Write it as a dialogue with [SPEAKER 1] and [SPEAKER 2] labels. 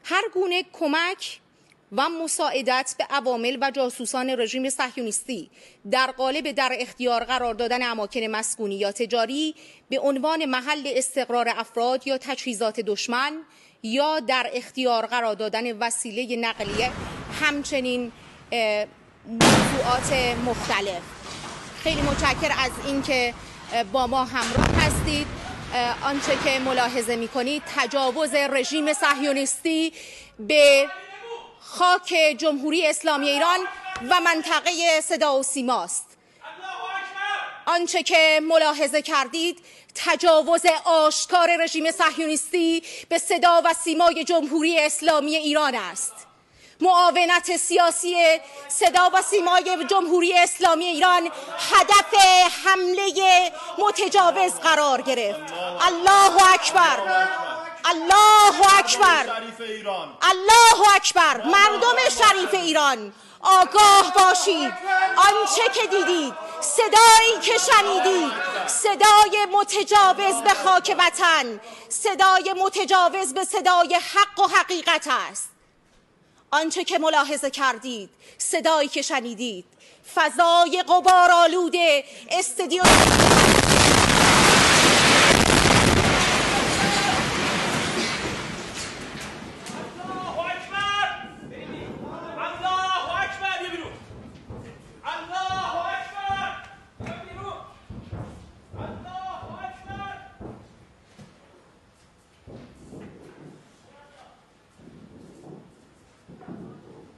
[SPEAKER 1] هر گونه کمک و مساعدت به عوامل و جاسوسان رژیم صهیونیستی در قالب در اختیار قرار دادن اماکن مسکونی یا تجاری به عنوان محل استقرار افراد یا تجهیزات دشمن یا در اختیار قرار دادن وسیله نقلیه، همچنین موضوعات مختلف. خیلی متشکرم از اینکه با ما همراه هستید. آنچه که ملاحظه می‌کنید تجاوز رژیم صهیونیستی به خاک جمهوری اسلامی ایران و منطقه صدا و سیماست. آنچه که ملاحظه کردید تجاوز آشکار رژیم صهیونیستی به صدا و سیمای جمهوری اسلامی ایران است. معاونت سیاسی صدا و سیمای جمهوری اسلامی ایران هدف حمله متجاوز قرار گرفت. الله اکبر، الله اکبر، الله اکبر. مردم شریف ایران آگاه باشید. آنچه که دیدید، صدایی که شنیدید، صدای متجاوز به خاک وطن، صدای متجاوز به صدای حق و حقیقت است. آنچه که ملاحظه کردید، صدایی که شنیدید، فضای غبارآلود استادیوم